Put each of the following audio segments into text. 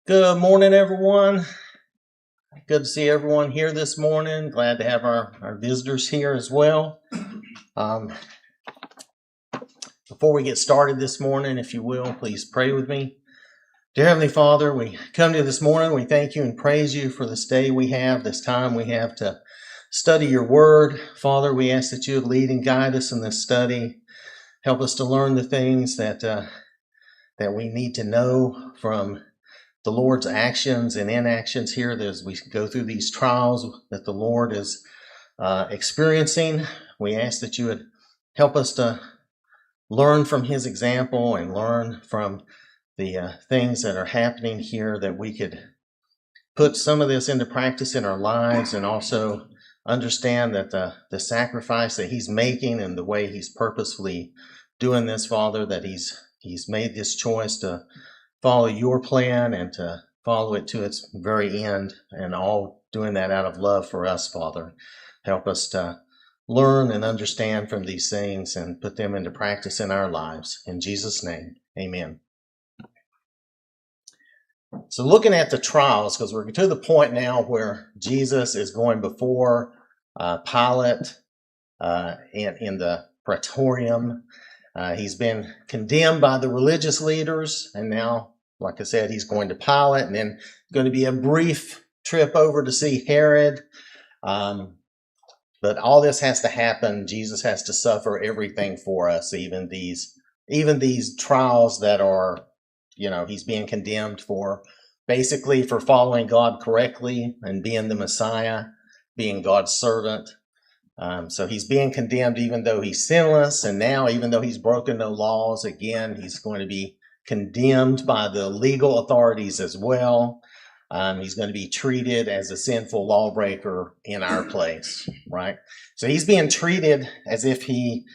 Good morning, everyone. Good to see everyone here this morning. Glad to have our visitors here as well. Before we get started this morning, if you will, please pray with me. Dear Heavenly Father, we come to you this morning. We thank you and praise you for this day we have, this time we have to study your word. Father, we ask that you would lead and guide us in this study. Help us to learn the things that we need to know from the Lord's actions and inactions here as we go through these trials that the Lord is experiencing. We ask that you would help us to learn from his example and learn from the things that are happening here, that we could put some of this into practice in our lives, and also understand that the sacrifice that he's making and the way he's purposefully doing this, Father, that he's made this choice to follow your plan and to follow it to its very end, and all doing that out of love for us, Father. Help us to learn and understand from these things and put them into practice in our lives. In Jesus' name, amen. So looking at the trials, because we're to the point now where Jesus is going before Pilate in the praetorium. He's been condemned by the religious leaders, and now, like I said, he's going to Pilate, and then going to be a brief trip over to see Herod. But all this has to happen. Jesus has to suffer everything for us, even these trials that are, he's being condemned for, basically for following God correctly and being the Messiah, being God's servant. So he's being condemned even though he's sinless, and now even though he's broken no laws, again, he's going to be condemned by the legal authorities as well. He's going to be treated as a sinful lawbreaker in our place, right? So he's being treated as if he,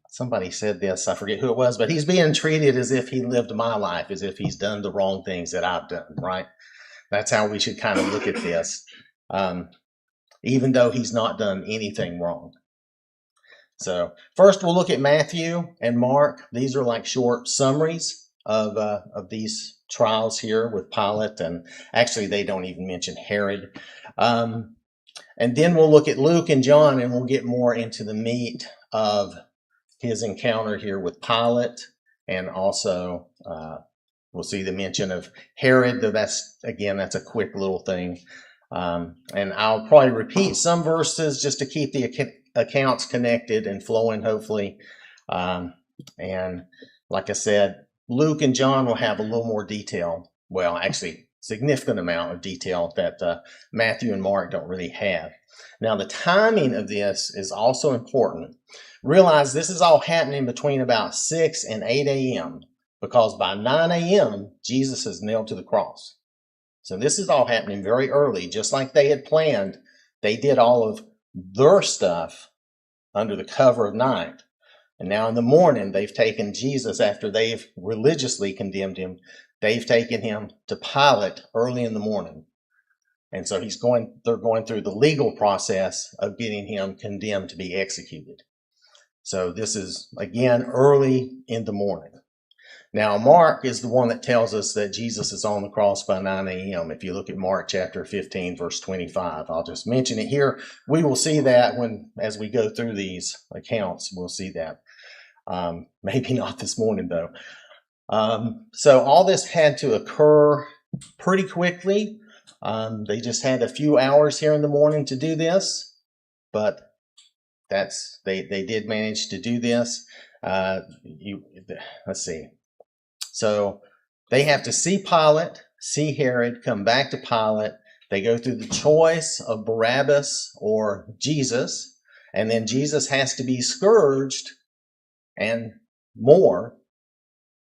somebody said this, I forget who it was, but he's being treated as if he lived my life, as if he's done the wrong things that I've done, right? That's how we should kind of look at this. Even though he's not done anything wrong. So first we'll look at Matthew and Mark. These are like short summaries of these trials here with Pilate, and actually they don't even mention Herod. And then we'll look at Luke and John, and we'll get more into the meat of his encounter here with Pilate, and also we'll see the mention of Herod, though that's a quick little thing. And I'll probably repeat some verses just to keep the accounts connected and flowing, hopefully. And like I said, Luke and John will have a little more detail. Well, actually, significant amount of detail that Matthew and Mark don't really have. Now, the timing of this is also important. Realize this is all happening between about 6 and 8 a.m. because by 9 a.m., Jesus is nailed to the cross. So this is all happening very early, just like they had planned. They did all of their stuff under the cover of night. And now in the morning, they've taken Jesus, after they've religiously condemned him, they've taken him to Pilate early in the morning. And so they're going through the legal process of getting him condemned to be executed. So this is, again, early in the morning. Now, Mark is the one that tells us that Jesus is on the cross by 9 a.m. If you look at Mark chapter 15, verse 25, I'll just mention it here. We will see that as we go through these accounts, we'll see that. Maybe not this morning, though. So all this had to occur pretty quickly. They just had a few hours here in the morning to do this, but they did manage to do this. Let's see. So they have to see Pilate, see Herod, come back to Pilate. They go through the choice of Barabbas or Jesus, and then Jesus has to be scourged and more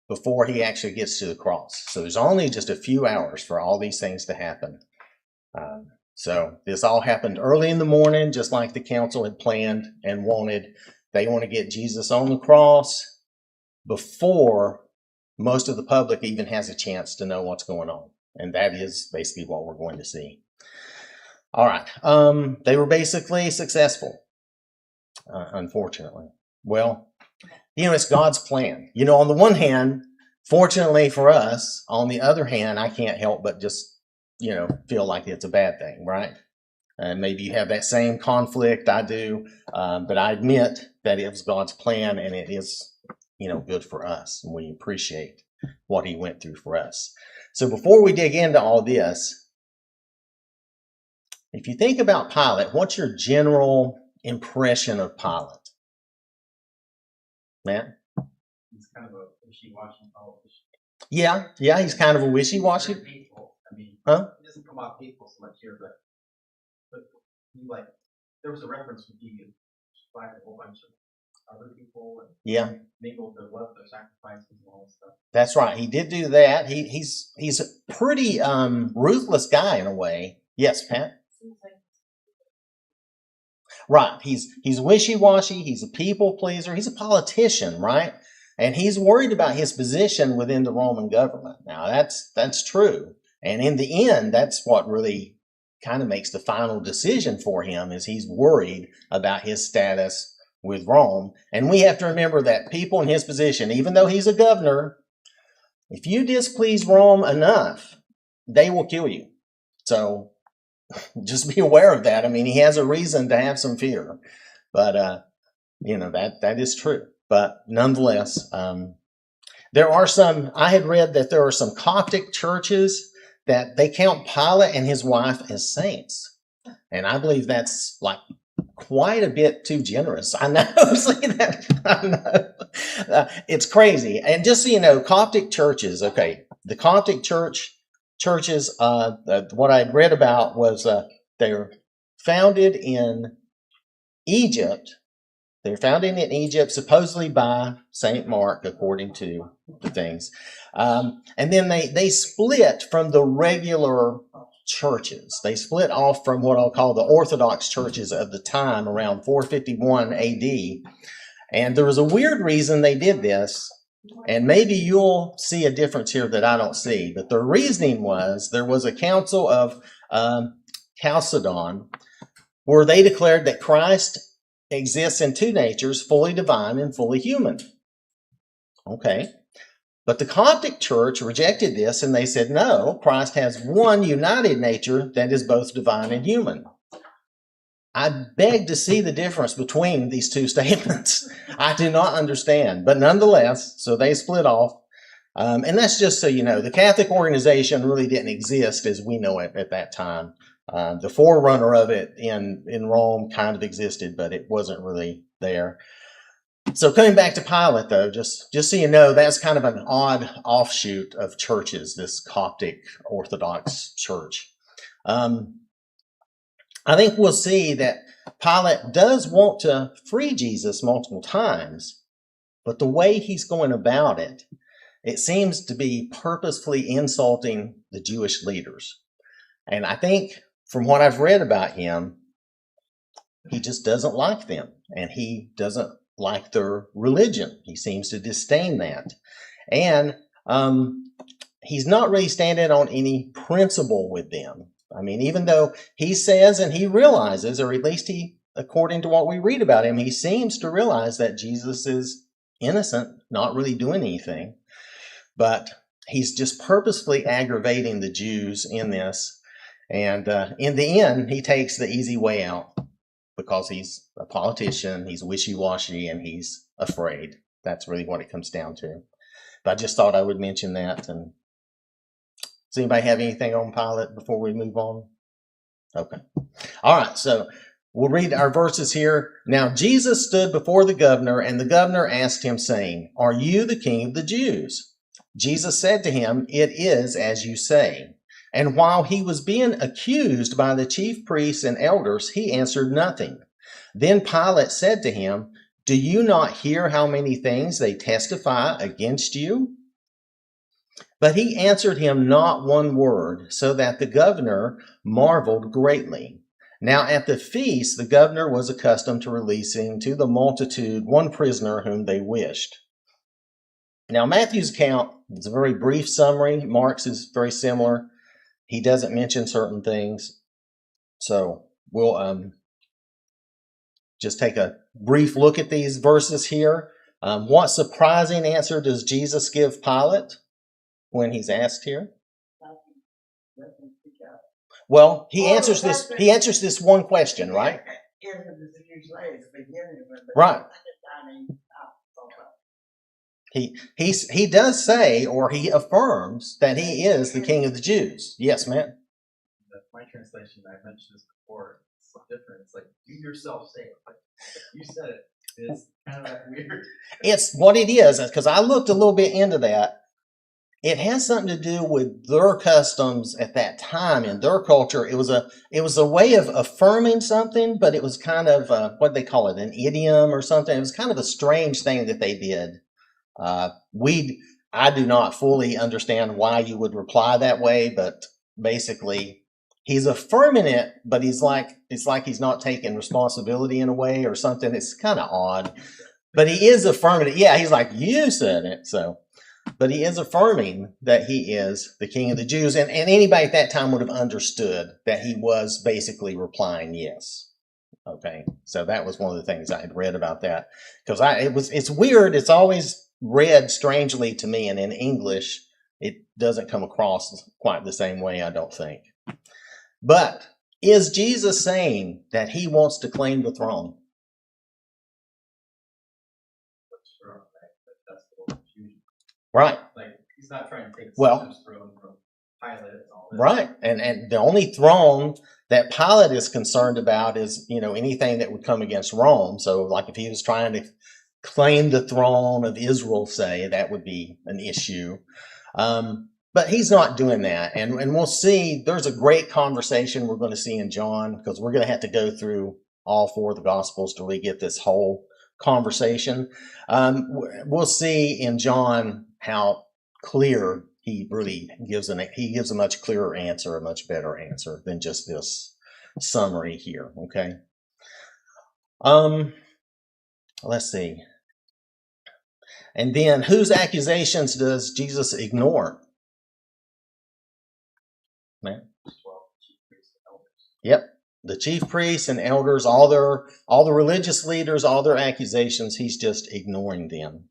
before he actually gets to the cross. So there's only just a few hours for all these things to happen. So this all happened early in the morning, just like the council had planned and wanted. They want to get Jesus on the cross before most of the public even has a chance to know what's going on. And that is basically what we're going to see. All right. They were basically successful, unfortunately. Well, it's God's plan. On the one hand, Fortunately for us, on the other hand, I can't help but just, feel like it's a bad thing, right? And maybe you have that same conflict I do, but I admit that it was God's plan, and it is, good for us, and we appreciate what he went through for us. So before we dig into all this, if you think about Pilate, what's your general impression of Pilate? Matt? He's kind of a wishy-washy politician. Yeah, he's kind of a wishy-washy. Faithful. I mean, Huh? He doesn't come off faithful so much here, but he there was a reference when he inspired a whole bunch of other people and mingled their love, their sacrifices, and all that stuff. That's right. He did do that. He's a pretty ruthless guy in a way. Yes, Pat? Right. He's wishy-washy. He's a people pleaser. He's a politician, right? And he's worried about his position within the Roman government. Now, that's true. And in the end, that's what really kind of makes the final decision for him, is he's worried about his status with Rome. And we have to remember that people in his position, even though he's a governor, if you displease Rome enough, they will kill you. So just be aware of that. I mean, he has a reason to have some fear, but that is true. But nonetheless, there are some. I had read that there are some Coptic churches that they count Pilate and his wife as saints, and I believe that's like quite a bit too generous. I know, see that? I know. It's crazy. And just so you know, Coptic churches. Okay, the Coptic churches. What I'd read about was they're founded in Egypt. They're founded in Egypt, supposedly by Saint Mark, according to the things. And then they split from the regular churches. They split off from what I'll call the Orthodox churches of the time, around 451 AD. And there was a weird reason they did this. And maybe you'll see a difference here that I don't see. But the reasoning was there was a council of Chalcedon where they declared that Christ exists in two natures, fully divine and fully human. Okay. But the Coptic church rejected this, and they said, no, Christ has one united nature that is both divine and human. I beg to see the difference between these two statements. I do not understand. But nonetheless, so they split off. And that's just so you know, the Catholic organization really didn't exist as we know it at that time. The forerunner of it in Rome kind of existed, but it wasn't really there. So coming back to Pilate, though, just so you know, that's kind of an odd offshoot of churches, this Coptic Orthodox church. I think we'll see that Pilate does want to free Jesus multiple times, but the way he's going about it, it seems to be purposefully insulting the Jewish leaders. And I think from what I've read about him, he just doesn't like them, and he doesn't like their religion. He seems to disdain that. And he's not really standing on any principle with them. I mean, even though he says and he realizes, or at least according to what we read about him, he seems to realize that Jesus is innocent, not really doing anything. But he's just purposefully aggravating the Jews in this. And in the end, he takes the easy way out because he's a politician, he's wishy-washy, and he's afraid. That's really what it comes down to. But I just thought I would mention that. And does anybody have anything on Pilate before we move on? Okay. All right, so we'll read our verses here. Now Jesus stood before the governor, and the governor asked him, saying, "Are you the king of the Jews?" Jesus said to him, "It is as you say." And while he was being accused by the chief priests and elders, he answered nothing. Then Pilate said to him, "Do you not hear how many things they testify against you?" But he answered him not one word, so that the governor marveled greatly. Now at the feast, the governor was accustomed to releasing to the multitude one prisoner whom they wished. Now Matthew's account is a very brief summary. Mark's is very similar. He doesn't mention certain things. So we'll just take a brief look at these verses here. What surprising answer does Jesus give Pilate when he's asked here? Well, he answers this one question, right? Right. He does say, or he affirms, that he is the King of the Jews. Yes, man. My translation, I mentioned this before, it's so different. It's like, you yourself say it. Like, you said it. It's kind of like weird. It's what it is, because I looked a little bit into that. It has something to do with their customs at that time in their culture. It was a way of affirming something, but it was kind of what they call it, an idiom or something. It was kind of a strange thing that they did. I do not fully understand why you would reply that way, but basically he's affirming it, but it's like he's not taking responsibility in a way or something. It's kind of odd, but he is affirming it. Yeah, he's like, you said it. So, but he is affirming that he is the King of the Jews. And anybody at that time would have understood that he was basically replying yes. Okay. So that was one of the things I had read about that, because it's weird. It's always read strangely to me, and in English it doesn't come across quite the same way, I don't think. But is Jesus saying that he wants to claim the throne? Right. Like, he's not trying to take Caesar's throne from Pilate and all this. Right. And the only throne that Pilate is concerned about is, anything that would come against Rome. So like if he was trying to claim the throne of Israel, say, that would be an issue. But he's not doing that. And we'll see, there's a great conversation we're going to see in John, because we're going to have to go through all 4 of the Gospels to really get this whole conversation. We'll see in John how clear he really gives a much clearer answer, a much better answer than just this summary here. Okay. Let's see. And then whose accusations does Jesus ignore? Man. Yep. The chief priests and elders, all the religious leaders, all their accusations, he's just ignoring them.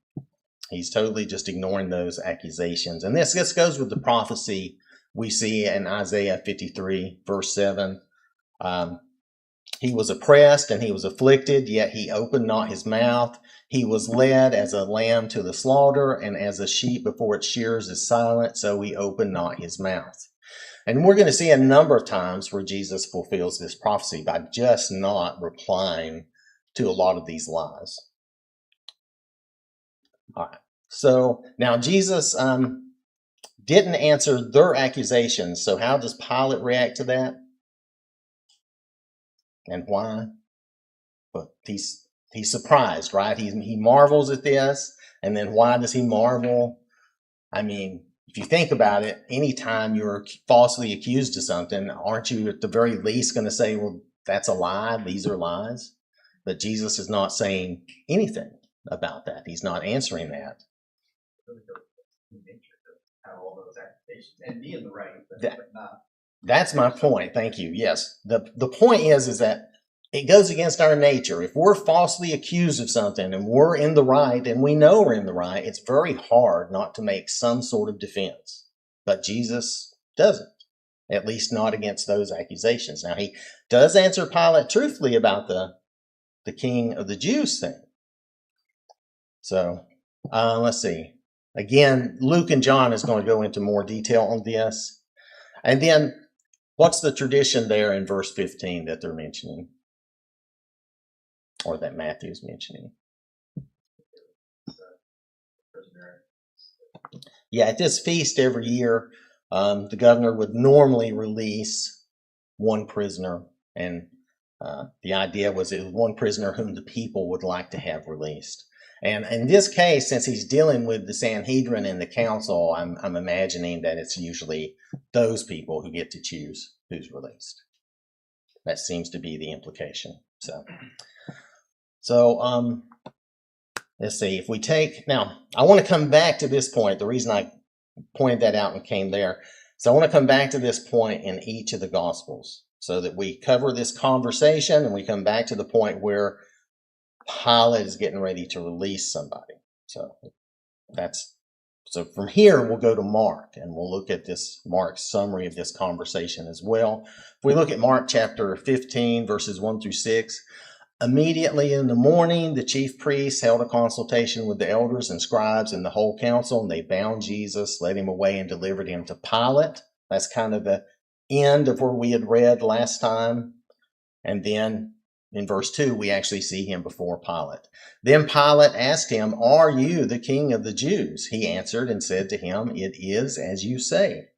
He's totally just ignoring those accusations. And this goes with the prophecy we see in Isaiah 53, verse 7. He was oppressed and he was afflicted, yet he opened not his mouth. He was led as a lamb to the slaughter, and as a sheep before its shears is silent, so he opened not his mouth. And we're going to see a number of times where Jesus fulfills this prophecy by just not replying to a lot of these lies. All right. So now Jesus didn't answer their accusations. So how does Pilate react to that? And why? But he's surprised, right? He marvels at this. And then why does he marvel? I mean, if you think about it, anytime you're falsely accused of something, aren't you at the very least going to say, well, that's a lie, these are lies? But Jesus is not saying anything about that. He's not answering that. All those accusations and be in the right, but not. That's my point. Thank you. Yes. The point is that it goes against our nature. If we're falsely accused of something and we're in the right and we know we're in the right, it's very hard not to make some sort of defense. But Jesus doesn't, at least not against those accusations. Now, he does answer Pilate truthfully about the King of the Jews thing. So let's see. Again, Luke and John is going to go into more detail on this. And then what's the tradition there in verse 15 that they're mentioning? Or that Matthew's mentioning? Yeah, at this feast every year, the governor would normally release one prisoner. And the idea was it was one prisoner whom the people would like to have released. And in this case, since he's dealing with the Sanhedrin and the council, I'm imagining that it's usually those people who get to choose who's released. That seems to be the implication. So let's see. If we take now, I want to come back to this point. The reason I pointed that out and came there, so I want to come back to this point in each of the Gospels, so that we cover this conversation and we come back to the point where Pilate is getting ready to release somebody. So from here, we'll go to Mark, and we'll look at this Mark's summary of this conversation as well. If we look at Mark chapter 15, verses 1 through 6, immediately in the morning, the chief priests held a consultation with the elders and scribes and the whole council, and they bound Jesus, led him away, and delivered him to Pilate. That's kind of the end of where we had read last time. And then in verse 2, we actually see him before Pilate. Then Pilate asked him, "Are you the king of the Jews?" He answered and said to him, "It is as you say."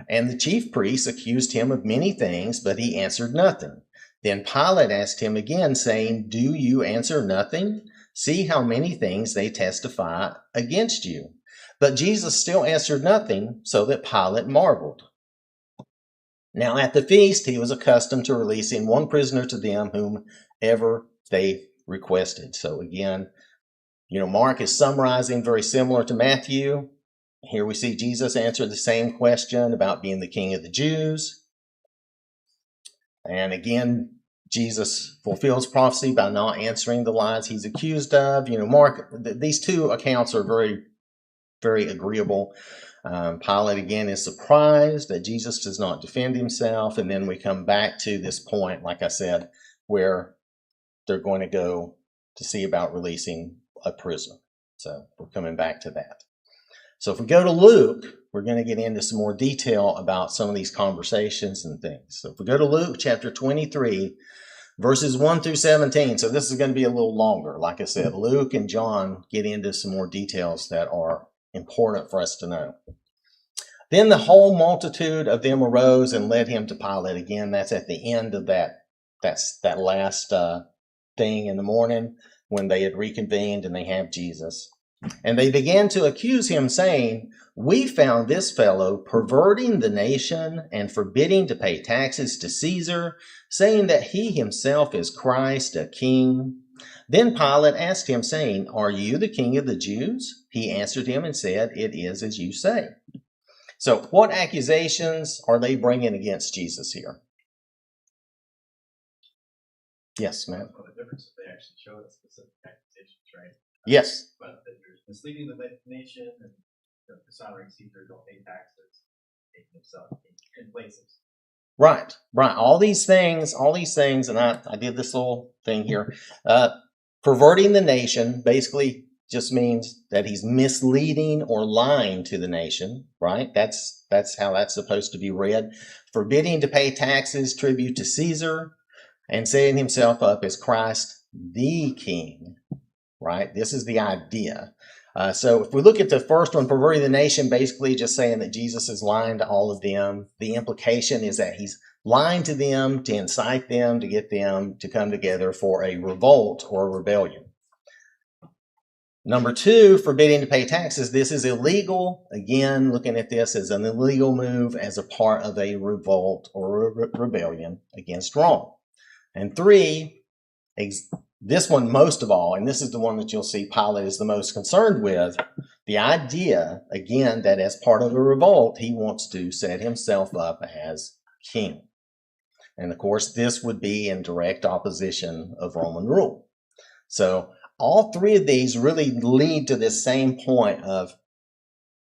And the chief priests accused him of many things, but he answered nothing. Then Pilate asked him again, saying, "Do you answer nothing? See how many things they testify against you." But Jesus still answered nothing, so that Pilate marveled. Now at the feast, he was accustomed to releasing one prisoner to them whomever they requested. So again, Mark is summarizing very similar to Matthew. Here we see Jesus answer the same question about being the king of the Jews. And again, Jesus fulfills prophecy by not answering the lies he's accused of. Mark, these two accounts are very, very agreeable. Pilate again is surprised that Jesus does not defend himself. And then we come back to this point, like I said, where they're going to go to see about releasing a prisoner. So we're coming back to that. So if we go to Luke, we're going to get into some more detail about some of these conversations and things. So if we go to Luke chapter 23, verses 1 through 17. So this is going to be a little longer. Like I said, Luke and John get into some more details that are important for us to know. Then the whole multitude of them arose and led him to Pilate. Again, that's at the end of that last thing in the morning when they had reconvened and they have Jesus. And they began to accuse him, saying, "We found this fellow perverting the nation and forbidding to pay taxes to Caesar, saying that he himself is Christ, a king." Then Pilate asked him, saying, "Are you the king of the Jews?" He answered him and said, "It is as you say." So what accusations are they bringing against Jesus here? Yes, Matt? Well, the difference is they actually show the specific accusations, right? Yes. But that you're misleading the nation and dishonoring Caesar, don't pay taxes, taking himself in places. Right. All these things, and I did this little thing here. Perverting the nation basically just means that he's misleading or lying to the nation, right? That's how that's supposed to be read. Forbidding to pay taxes, tribute to Caesar, and setting himself up as Christ the King, right? This is the idea. So if we look at the first one, perverting the nation, basically just saying that Jesus is lying to all of them. The implication is that he's lying to them to incite them, to get them to come together for a revolt or a rebellion. Number two, forbidding to pay taxes. This is illegal. Again, looking at this as an illegal move as a part of a revolt or a rebellion against Rome. And three, this one most of all, and this is the one that you'll see Pilate is the most concerned with, the idea, again, that as part of a revolt, he wants to set himself up as king. And of course, this would be in direct opposition of Roman rule. So all three of these really lead to this same point of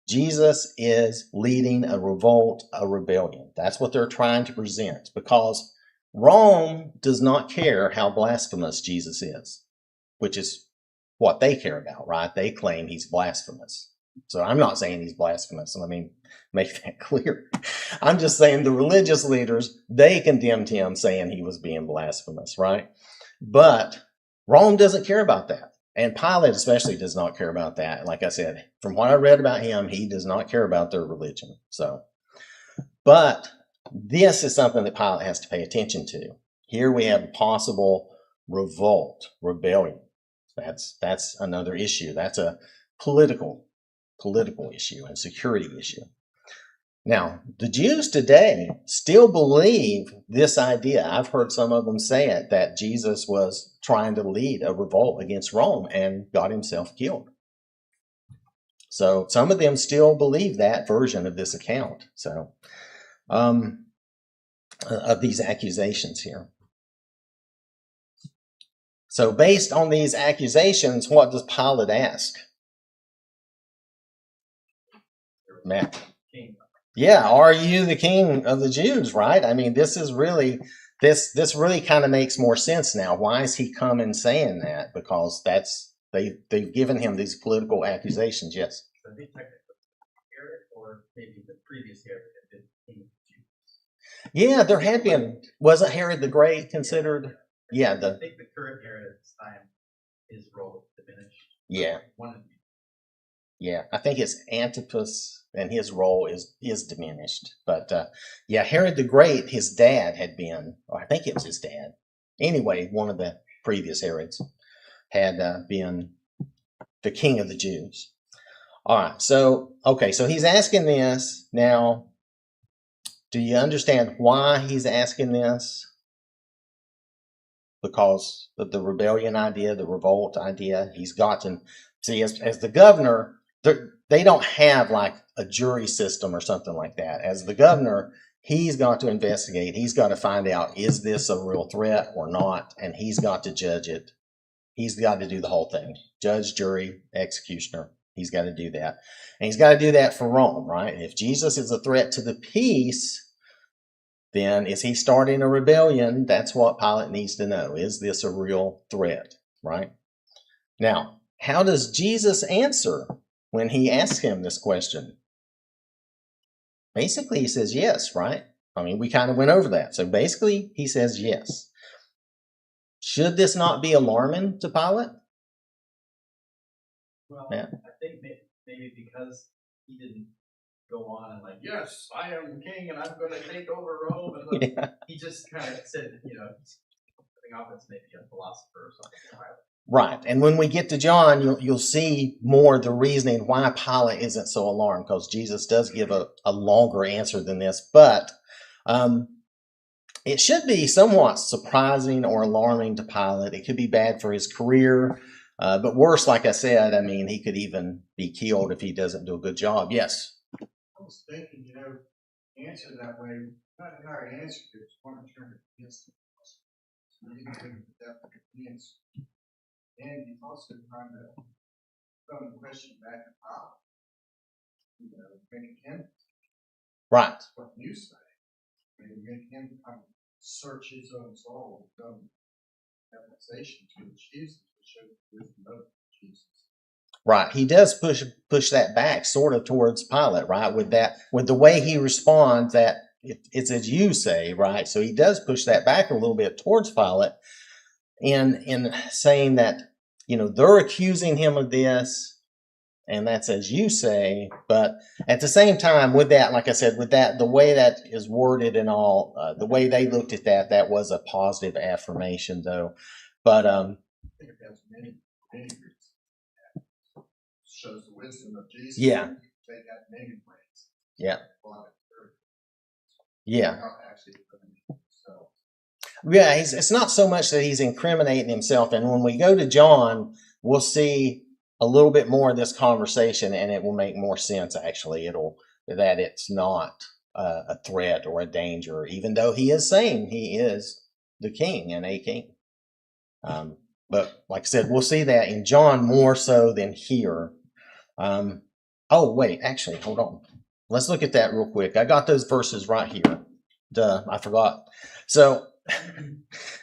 Jesus is leading a revolt, a rebellion. That's what they're trying to present, because Rome does not care how blasphemous Jesus is, which is what they care about, right? They claim he's blasphemous. So I'm not saying he's blasphemous. Let me make that clear. I'm just saying the religious leaders, they condemned him saying he was being blasphemous, right? But Rome doesn't care about that. And Pilate especially does not care about that. Like I said, from what I read about him, he does not care about their religion. But this is something that Pilate has to pay attention to. Here we have a possible revolt, rebellion. That's another issue. That's a political issue and security issue. Now, the Jews today still believe this idea. I've heard some of them say it, that Jesus was trying to lead a revolt against Rome and got himself killed. So some of them still believe that version of this account. So, of these accusations here. So based on these accusations, what does Pilate ask? Matt. Yeah, are you the king of the Jews, right? I mean, this really kind of makes more sense now. Why is he coming saying that? Because they've given him these political accusations, yes. So they technically Herod, or maybe the previous Herod had been king of the Jews. Yeah, there had been. Wasn't Herod the Great considered? Yeah, I think the current Herod at this time, his role diminished. Yeah. One of them. Yeah, I think it's Antipas, and his role is diminished. But yeah, Herod the Great, his dad had been, or I think it was his dad. Anyway, one of the previous Herods had been the king of the Jews. All right, so he's asking this. Now, do you understand why he's asking this? Because of the rebellion idea, the revolt idea. He's gotten, see, as the governor, they don't have like a jury system or something like that. As the governor, he's got to investigate. He's got to find out, is this a real threat or not? And he's got to judge it. He's got to do the whole thing. Judge, jury, executioner. He's got to do that. And he's got to do that for Rome, right? If Jesus is a threat to the peace, then is he starting a rebellion? That's what Pilate needs to know. Is this a real threat, right? Now, how does Jesus answer when he asks him this question? Basically, he says yes, right? I mean, we kind of went over that. So basically, he says yes. Should this not be alarming to Pilate? Well, yeah. I think maybe because he didn't go on and like, yes, I am king and I'm going to take over Rome. And yeah. He just kind of said, coming off as maybe a philosopher or something. Right. And when we get to John, you'll see more the reasoning why Pilate isn't so alarmed, because Jesus does give a longer answer than this. But it should be somewhat surprising or alarming to Pilate. It could be bad for his career. But worse, like I said, I mean, he could even be killed if he doesn't do a good job. Yes? I was thinking, answer that way, not an hard answer, it's one to turn against the person. So you didn't give the definite answer. And you also kind of throw the question back at Pilate. Make him. Right. What you say. Maybe make him kind of search his own soul and come accusation to Jesus to show the wisdom of Jesus. Right. He does push that back sort of towards Pilate, right? With the way he responds, that it's as you say, right? So he does push that back a little bit towards Pilate in saying that, they're accusing him of this, and that's as you say. But at the same time, with that, like I said, with that, the way that is worded and all, the way they looked at that was a positive affirmation, though. But I think it has many reasons. Shows the wisdom of Jesus. Yeah. Take that many ways. Yeah. Yeah. Yeah, it's not so much that he's incriminating himself. And when we go to John, we'll see a little bit more of this conversation, and it will make more sense, actually. That it's not a threat or a danger, even though he is saying he is the king and a king. But like I said, we'll see that in John more so than here. Oh, wait, actually, hold on. Let's look at that real quick. I got those verses right here. Duh, I forgot. So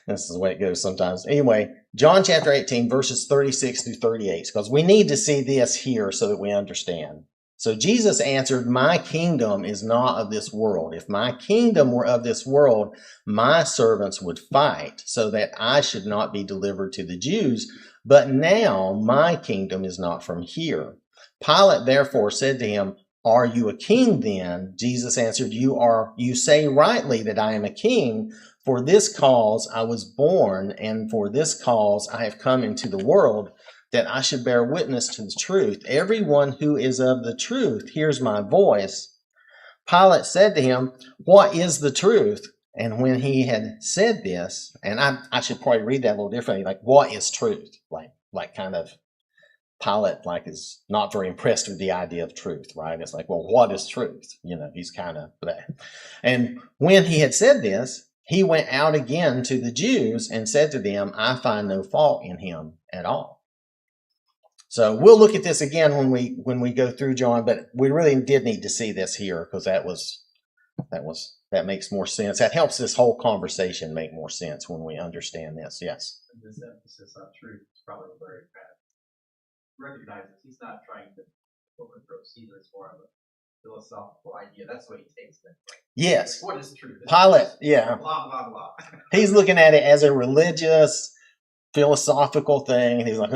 this is the way it goes sometimes. Anyway, John chapter 18, verses 36 through 38, because we need to see this here so that we understand. So Jesus answered, "My kingdom is not of this world. If my kingdom were of this world, my servants would fight so that I should not be delivered to the Jews. But now my kingdom is not from here." Pilate therefore said to him, "Are you a king then?" Jesus answered, You say rightly that I am a king. For this cause I was born, and for this cause I have come into the world, that I should bear witness to the truth. Everyone who is of the truth hears my voice. Pilate said to him, "What is the truth?" And when he had said this, and I should probably read that a little differently, like, what is truth? Like kind of Pilate is not very impressed with the idea of truth, right? It's like, well, what is truth? He's kind of that. And when he had said this, he went out again to the Jews and said to them, I find no fault in him at all. So we'll look at this again when we go through John, but we really did need to see this here because that makes more sense. That helps this whole conversation make more sense when we understand this. Yes. And this emphasis on truth is probably very bad. Recognizes he's not trying to overthrow Caesar. It's more of a philosophical idea. That's what he takes it. Yes. What is truth? Pilate, yeah. Blah, blah, blah. He's looking at it as a religious, philosophical thing. He's like,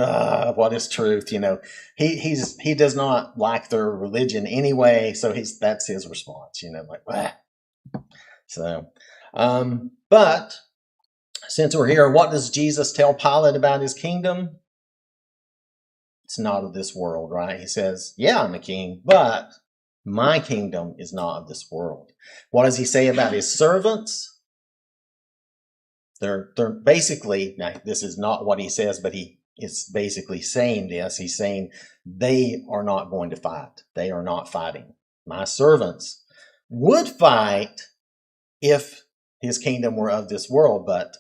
what is truth? You know, he does not like their religion anyway. So that's his response, you know, like, ah. So, but since we're here, what does Jesus tell Pilate about his kingdom? It's not of this world, right? He says, yeah, I'm a king, but my kingdom is not of this world. What does he say about his servants? They're basically, now this is not what he says, but he is basically saying this. He's saying they are not going to fight. They are not fighting. My servants would fight if his kingdom were of this world, but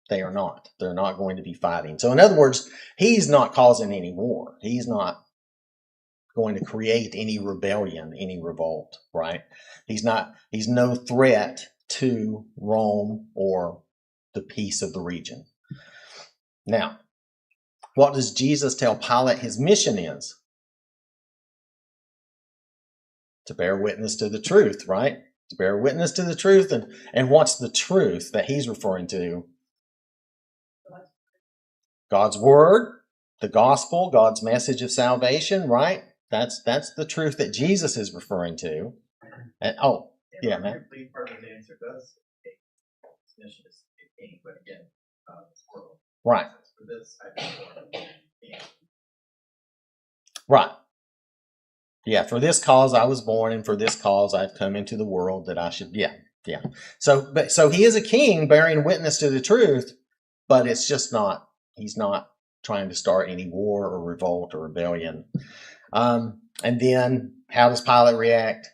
they are not. They're not going to be fighting. So in other words, he's not causing any war. He's not going to create any rebellion, any revolt, right? He's no threat to Rome or the peace of the region. Now, what does Jesus tell Pilate his mission is? To bear witness to the truth, right? To bear witness to the truth. And what's the truth that he's referring to? God's word, the gospel, God's message of salvation, right? That's the truth that Jesus is referring to. And, yeah, man. Part of the answer does his mission is king, but again, it's world. Right. For this, I think, right. Yeah, for this cause I was born, and for this cause I've come into the world that I should. Yeah. So he is a king bearing witness to the truth, but it's just not. He's not trying to start any war or revolt or rebellion. And then how does Pilate react?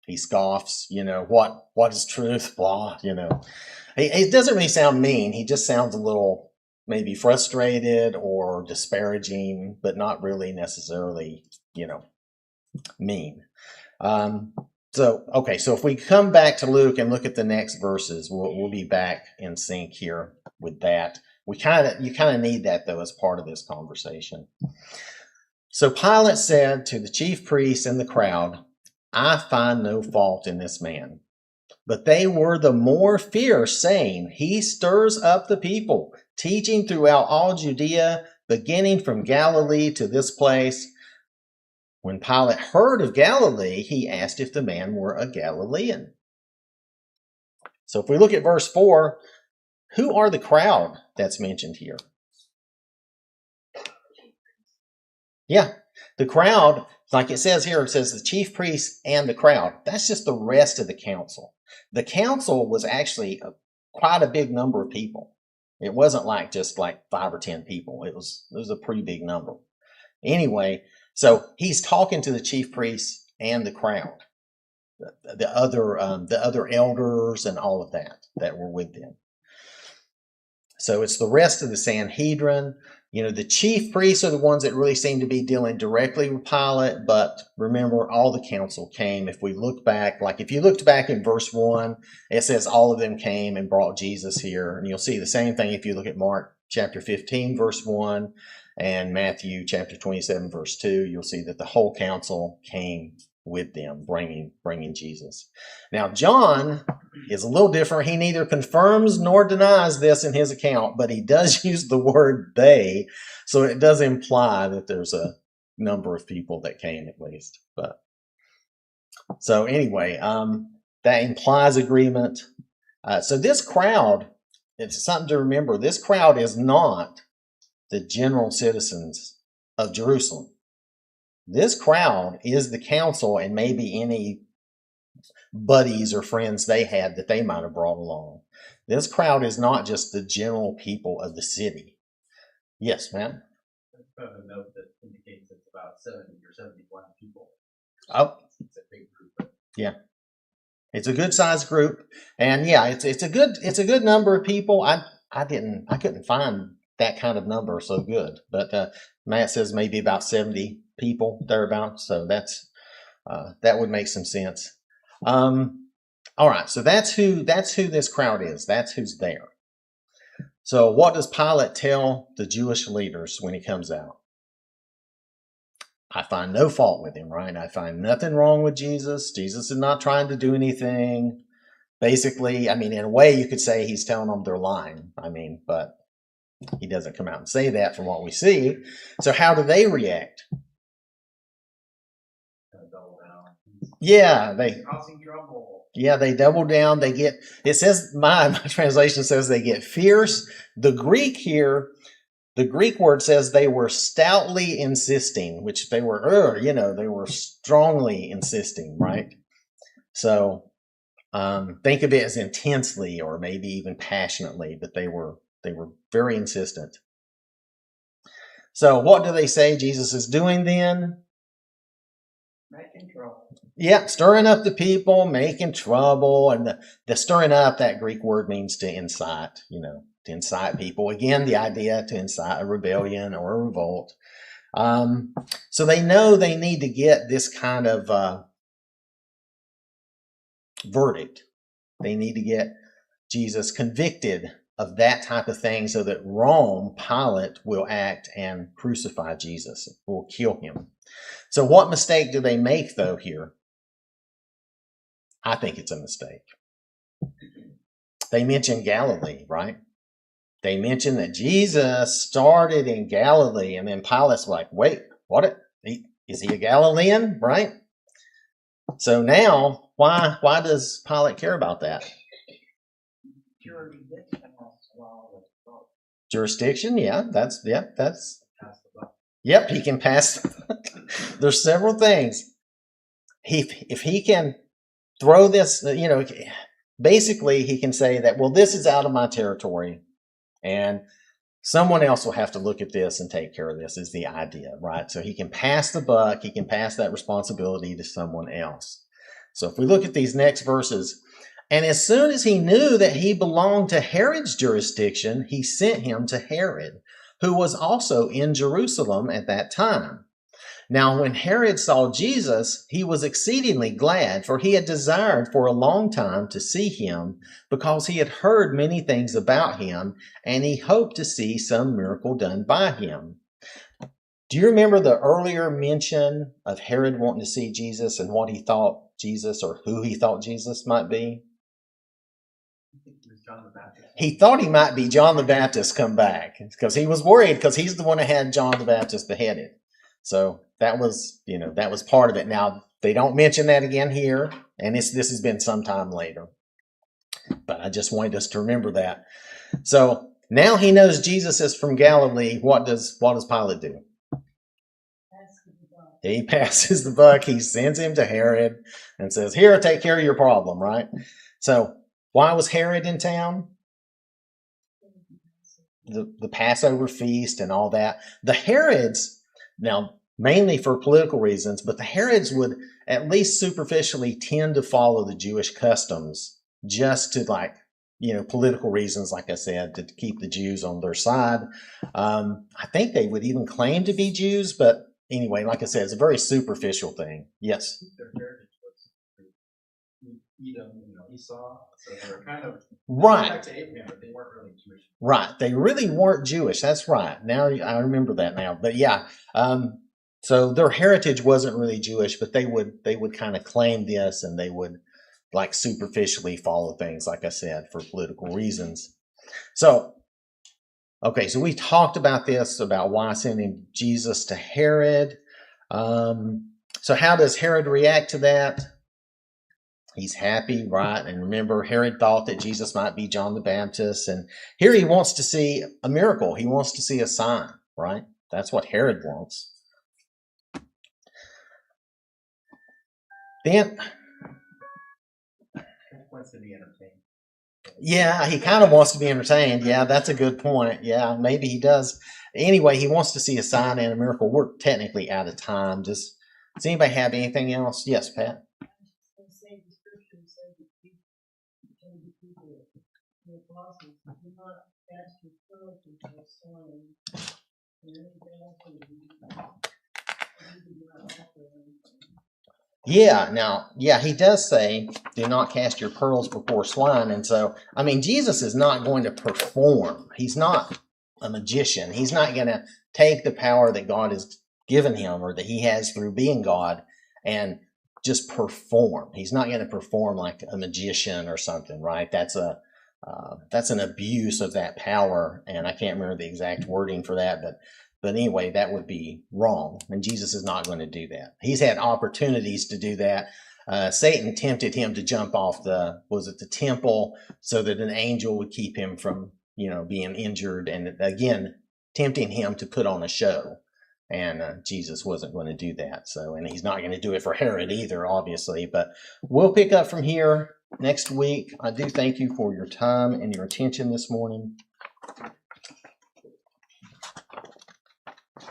He scoffs. You know, what is truth? Blah. You know, it doesn't really sound mean. He just sounds a little maybe frustrated or disparaging, but not really necessarily, you know, mean. So if we come back to Luke and look at the next verses, we'll be back in sync here with that. You kind of need that though as part of this conversation. So Pilate said to the chief priests and the crowd, I find no fault in this man. But they were the more fierce, saying, he stirs up the people, teaching throughout all Judea, beginning from Galilee to this place. When Pilate heard of Galilee, he asked if the man were a Galilean. So if we look at verse 4, who are the crowd that's mentioned here? Yeah, the crowd, like it says here, it says the chief priests and the crowd. That's just the rest of the council. The council was actually quite a big number of people. It wasn't just like 5 or 10 people. It was a pretty big number. Anyway, so he's talking to the chief priests and the crowd, the other elders and all of that were with them. So it's the rest of the Sanhedrin. You know, the chief priests are the ones that really seem to be dealing directly with Pilate. But remember, all the council came. If we look back, like if you looked back in verse 1, it says all of them came and brought Jesus here. And you'll see the same thing if you look at Mark chapter 15, verse 1, and Matthew chapter 27, verse 2. You'll see that the whole council came with them, bringing Jesus. Now, John is a little different. He neither confirms nor denies this in his account, but he does use the word they, so it does imply that there's a number of people that came at least. But so anyway, that implies agreement. So this crowd, it's something to remember. This crowd is not the general citizens of Jerusalem. This crowd is the council and maybe any buddies or friends they had that they might have brought along. This crowd is not just the general people of the city. Yes, ma'am? I have a note that indicates it's about 70 or 71 people. Oh. It's a big group. Yeah. It's a good sized group, and yeah, it's a good number of people. I couldn't find that kind of number so good, but Matt says maybe about 70 people thereabouts. So that would make some sense. All right, so that's who this crowd is. That's who's there. So what does Pilate tell the Jewish leaders when he comes out? I find no fault with him, right? I find nothing wrong with Jesus. Jesus is not trying to do anything. Basically, I mean, in a way, you could say he's telling them they're lying. I mean, but he doesn't come out and say that from what we see. So how do they react? Yeah, causing trouble. Yeah, they double down. They get, it says, my translation says they get fierce. The Greek here, the Greek word says they were stoutly insisting, which they were, they were strongly insisting, right? So think of it as intensely or maybe even passionately, but they were very insistent. So what do they say Jesus is doing then? Making trouble. Yeah, stirring up the people, making trouble. And the stirring up, that Greek word means to incite, to incite people. Again, the idea to incite a rebellion or a revolt. So they know they need to get this kind of verdict. They need to get Jesus convicted of that type of thing so that Rome, Pilate, will act and crucify Jesus, will kill him. So what mistake do they make, though, here? I think it's a mistake. They mention Galilee, right? They mention that Jesus started in Galilee, and then Pilate's like, wait, what? Is he a Galilean, right? So now, why does Pilate care about that? Jurisdiction, yep, he can pass. There's several things. If he can throw this, basically he can say that, well, this is out of my territory and someone else will have to look at this and take care of this, is the idea, right? So he can pass the buck, he can pass that responsibility to someone else. So if we look at these next verses, and as soon as he knew that he belonged to Herod's jurisdiction, he sent him to Herod, who was also in Jerusalem at that time. Now, when Herod saw Jesus, he was exceedingly glad, for he had desired for a long time to see him, because he had heard many things about him, and he hoped to see some miracle done by him. Do you remember the earlier mention of Herod wanting to see Jesus and what he thought Jesus, or who he thought Jesus might be? John the Baptist. He thought he might be John the Baptist come back, because he was worried, because he's the one that had John the Baptist beheaded. So that was part of it. Now, they don't mention that again here, and this has been some time later. But I just wanted us to remember that. So now he knows Jesus is from Galilee. What does Pilate do? He passes the buck. He sends him to Herod and says, here, take care of your problem, right? So why was Herod in town? The Passover feast and all that. The Herods, now mainly for political reasons, but the Herods would at least superficially tend to follow the Jewish customs just to political reasons, like I said, to keep the Jews on their side. I think they would even claim to be Jews, but anyway, like I said, it's a very superficial thing. Yes? Their heritage was Edom, Esau, so they were kind of right. Back to Abraham, but they weren't really Jewish. Right, they really weren't Jewish. That's right. Now I remember that now. But yeah, so their heritage wasn't really Jewish, but they would kind of claim this, and they would superficially follow things, like I said, for political reasons. So, okay, so we talked about this, about why sending Jesus to Herod. So how does Herod react to that? He's happy, right? And remember, Herod thought that Jesus might be John the Baptist. And here he wants to see a miracle. He wants to see a sign, right? That's what Herod wants. Then, Wants to be entertained. Yeah, he kind of wants to be entertained. Yeah, that's a good point. Yeah, maybe he does. Anyway, he wants to see a sign and a miracle. We're technically out of time. Does anybody have anything else? Yes, Pat. The scripture says that told the people, the apostles, do not cast your pearls into the swine, and anything else that you do not offer anything. Yeah, now, yeah, he does say, do not cast your pearls before swine. And so, I mean, Jesus is not going to perform. He's not a magician. He's not going to take the power that God has given him or that he has through being God and just perform. He's not going to perform like a magician or something, right? That's an abuse of that power. And I can't remember the exact wording for that, but anyway, that would be wrong, and Jesus is not going to do that. He's had opportunities to do that. Satan tempted him to jump off the temple so that an angel would keep him from, being injured, and again, tempting him to put on a show. And Jesus wasn't going to do that. So, and he's not going to do it for Herod either, obviously. But we'll pick up from here next week. I do thank you for your time and your attention this morning.